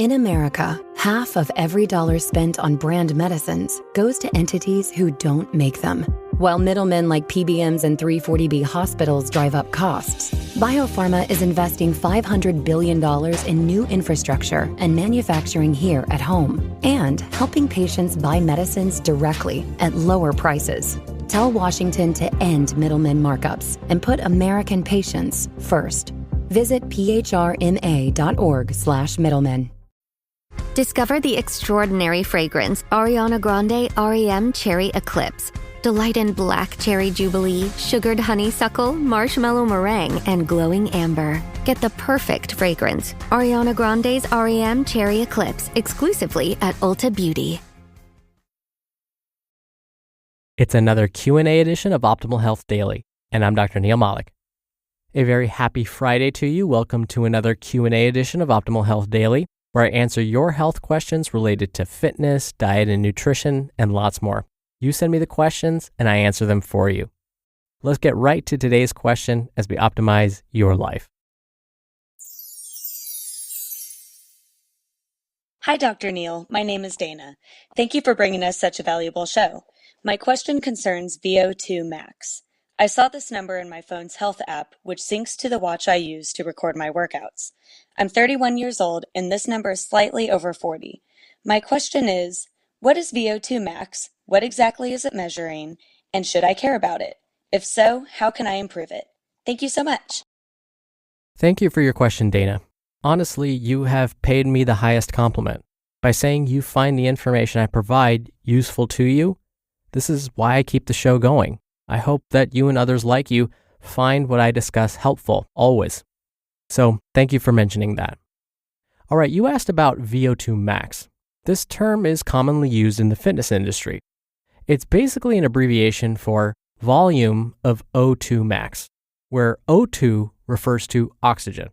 In America, half of every dollar spent on brand medicines goes to entities who don't make them. While middlemen like PBMs and 340B hospitals drive up costs, Biopharma is investing $500 billion in new infrastructure and manufacturing here at home, and helping patients buy medicines directly at lower prices. Tell Washington to end middlemen markups and put American patients first. Visit phrma.org/middlemen. Discover the extraordinary fragrance Ariana Grande REM Cherry Eclipse. Delight in black cherry jubilee, sugared honeysuckle, marshmallow meringue, and glowing amber. Get the perfect fragrance. Ariana Grande's REM Cherry Eclipse exclusively at Ulta Beauty. It's another Q&A edition of Optimal Health Daily, and I'm Dr. Neal Malik. A very happy Friday to you. Welcome to another Q&A edition of Optimal Health Daily, where I answer your health questions related to fitness, diet, and nutrition, and lots more. You send me the questions, and I answer them for you. Let's get right to today's question as we optimize your life. Hi, Dr. Neal. My name is Dana. Thank you for bringing us such a valuable show. My question concerns VO2 max. I saw this number in my phone's health app, which syncs to the watch I use to record my workouts. I'm 31 years old, and this number is slightly over 40. My question is, what is VO2 max? What exactly is it measuring? And should I care about it? If so, how can I improve it? Thank you so much. Thank you for your question, Dana. Honestly, you have paid me the highest compliment. By saying you find the information I provide useful to you, this is why I keep the show going. I hope that you and others like you find what I discuss helpful, always. So thank you for mentioning that. All right, you asked about VO2 max. This term is commonly used in the fitness industry. It's basically an abbreviation for volume of O2 max, where O2 refers to oxygen.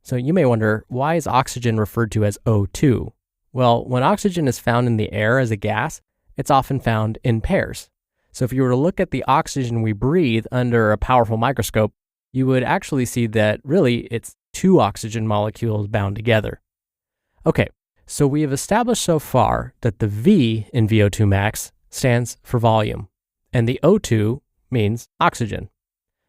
So you may wonder, why is oxygen referred to as O2? Well, when oxygen is found in the air as a gas, it's often found in pairs. So if you were to look at the oxygen we breathe under a powerful microscope, you would actually see that really it's two oxygen molecules bound together. Okay, so we have established so far that the V in VO2 max stands for volume, and the O2 means oxygen.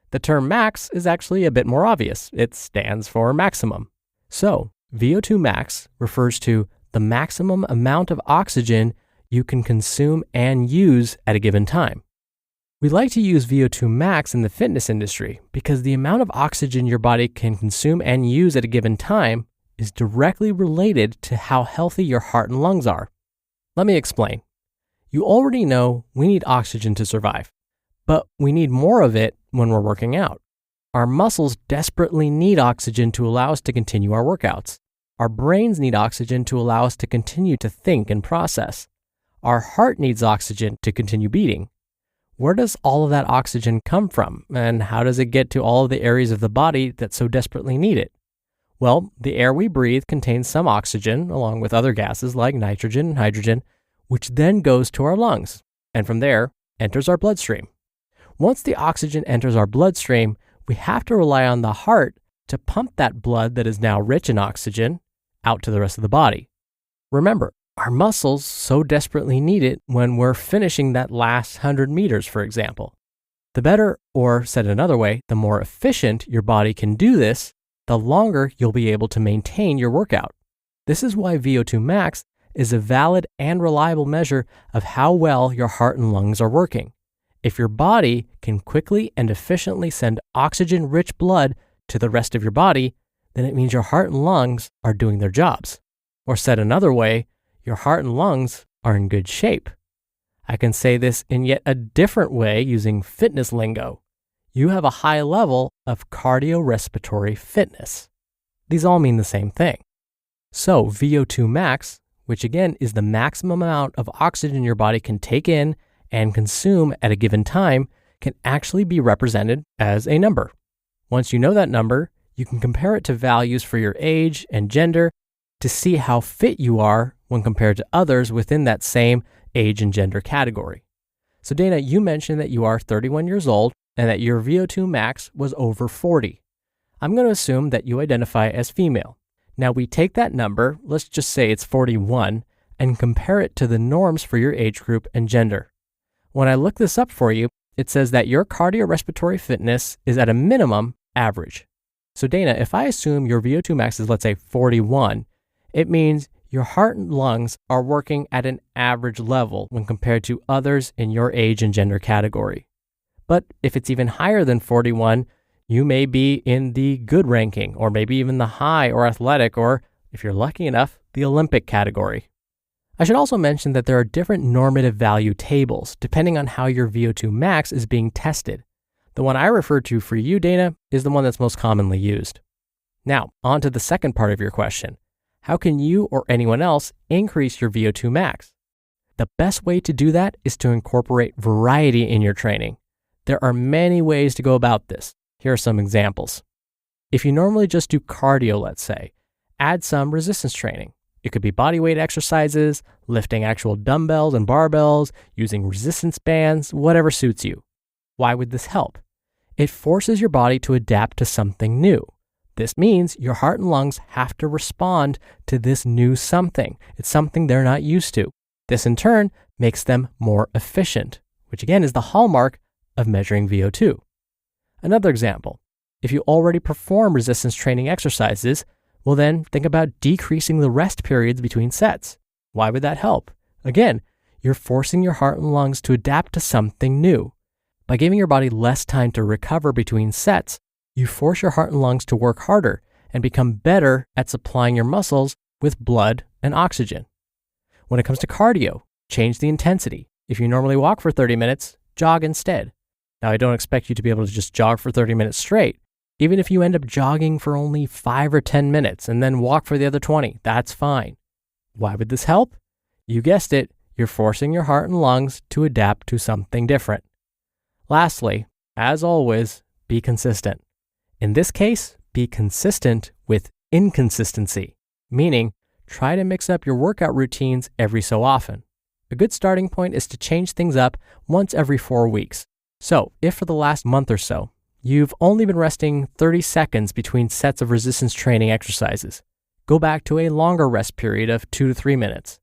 The term max is actually a bit more obvious. It stands for maximum. So VO2 max refers to the maximum amount of oxygen you can consume and use at a given time. We like to use VO2 max in the fitness industry because the amount of oxygen your body can consume and use at a given time is directly related to how healthy your heart and lungs are. Let me explain. You already know we need oxygen to survive, but we need more of it when we're working out. Our muscles desperately need oxygen to allow us to continue our workouts. Our brains need oxygen to allow us to continue to think and process. Our heart needs oxygen to continue beating. Where does all of that oxygen come from, and how does it get to all of the areas of the body that so desperately need it? Well, the air we breathe contains some oxygen, along with other gases like nitrogen and hydrogen, which then goes to our lungs, and from there enters our bloodstream. Once the oxygen enters our bloodstream, we have to rely on the heart to pump that blood that is now rich in oxygen out to the rest of the body. Remember, our muscles so desperately need it when we're finishing that last 100 meters, for example. The better, or said another way, the more efficient your body can do this, the longer you'll be able to maintain your workout. This is why VO2 max is a valid and reliable measure of how well your heart and lungs are working. If your body can quickly and efficiently send oxygen-rich blood to the rest of your body, then it means your heart and lungs are doing their jobs. Or said another way, your heart and lungs are in good shape. I can say this in yet a different way using fitness lingo. You have a high level of cardiorespiratory fitness. These all mean the same thing. So VO2 max, which again is the maximum amount of oxygen your body can take in and consume at a given time, can actually be represented as a number. Once you know that number, you can compare it to values for your age and gender to see how fit you are when compared to others within that same age and gender category. So Dana, you mentioned that you are 31 years old and that your VO2 max was over 40. I'm going to assume that you identify as female. Now we take that number, let's just say it's 41, and compare it to the norms for your age group and gender. When I look this up for you, it says that your cardiorespiratory fitness is at a minimum average. So Dana, if I assume your VO2 max is, let's say, 41, it means your heart and lungs are working at an average level when compared to others in your age and gender category. But if it's even higher than 41, you may be in the good ranking, or maybe even the high or athletic, or if you're lucky enough, the Olympic category. I should also mention that there are different normative value tables depending on how your VO2 max is being tested. The one I refer to for you, Dana, is the one that's most commonly used. Now, on to the second part of your question. How can you or anyone else increase your VO2 max? The best way to do that is to incorporate variety in your training. There are many ways to go about this. Here are some examples. If you normally just do cardio, let's say, add some resistance training. It could be bodyweight exercises, lifting actual dumbbells and barbells, using resistance bands, whatever suits you. Why would this help? It forces your body to adapt to something new. This means your heart and lungs have to respond to this new something. It's something they're not used to. This in turn makes them more efficient, which again is the hallmark of measuring VO2. Another example, if you already perform resistance training exercises, well then think about decreasing the rest periods between sets. Why would that help? Again, you're forcing your heart and lungs to adapt to something new. By giving your body less time to recover between sets, you force your heart and lungs to work harder and become better at supplying your muscles with blood and oxygen. When it comes to cardio, change the intensity. If you normally walk for 30 minutes, jog instead. Now, I don't expect you to be able to just jog for 30 minutes straight. Even if you end up jogging for only 5 or 10 minutes and then walk for the other 20, that's fine. Why would this help? You guessed it, you're forcing your heart and lungs to adapt to something different. Lastly, as always, be consistent. In this case, be consistent with inconsistency, meaning try to mix up your workout routines every so often. A good starting point is to change things up once every 4 weeks. So, if for the last month or so, you've only been resting 30 seconds between sets of resistance training exercises, go back to a longer rest period of 2 to 3 minutes.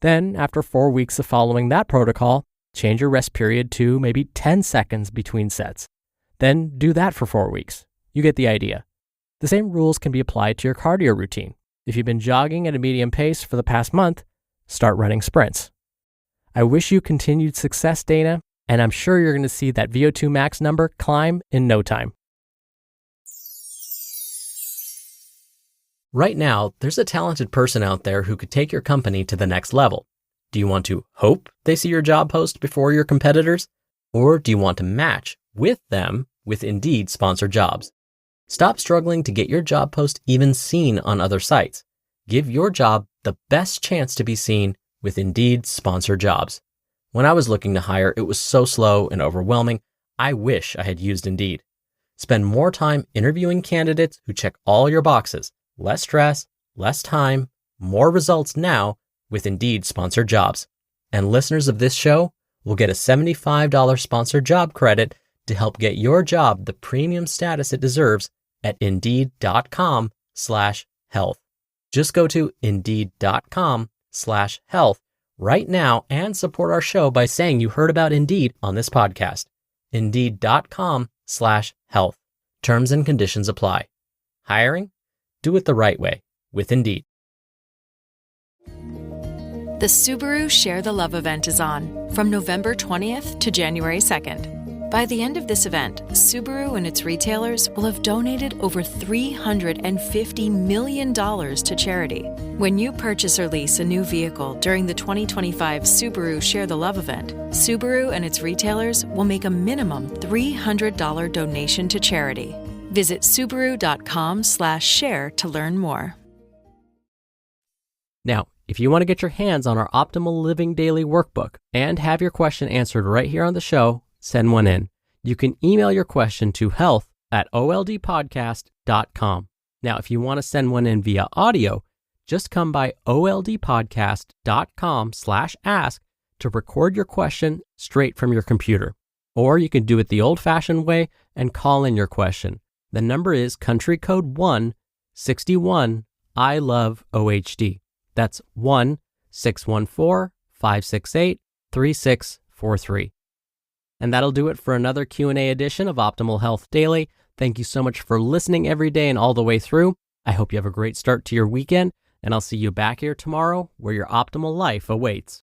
Then, after 4 weeks of following that protocol, change your rest period to maybe 10 seconds between sets. Then do that for 4 weeks. You get the idea. The same rules can be applied to your cardio routine. If you've been jogging at a medium pace for the past month, start running sprints. I wish you continued success, Dana, and I'm sure you're going to see that VO2 max number climb in no time. Right now, there's a talented person out there who could take your company to the next level. Do you want to hope they see your job post before your competitors? Or do you want to match with them with Indeed sponsored jobs? Stop struggling to get your job post even seen on other sites. Give your job the best chance to be seen with Indeed sponsored jobs. When I was looking to hire, it was so slow and overwhelming. I wish I had used Indeed. Spend more time interviewing candidates who check all your boxes. Less stress, less time, more results now with Indeed sponsored jobs. And listeners of this show will get a $75 sponsored job credit to help get your job the premium status it deserves at Indeed.com/health. Just go to Indeed.com/health right now and support our show by saying you heard about Indeed on this podcast. Indeed.com/health. Terms and conditions apply. Hiring? Do it the right way with Indeed. The Subaru Share the Love event is on from November 20th to January 2nd. By the end of this event, Subaru and its retailers will have donated over $350 million to charity. When you purchase or lease a new vehicle during the 2025 Subaru Share the Love event, Subaru and its retailers will make a minimum $300 donation to charity. Visit Subaru.com/share to learn more. Now, if you want to get your hands on our Optimal Living Daily Workbook and have your question answered right here on the show, send one in. You can email your question to health@oldpodcast.com. Now, if you want to send one in via audio, just come by oldpodcast.com/ask to record your question straight from your computer. Or you can do it the old-fashioned way and call in your question. The number is country code 161 I love OHD. That's 1-614-568-3643. And that'll do it for another Q&A edition of Optimal Health Daily. Thank you so much for listening every day and all the way through. I hope you have a great start to your weekend, and I'll see you back here tomorrow where your optimal life awaits.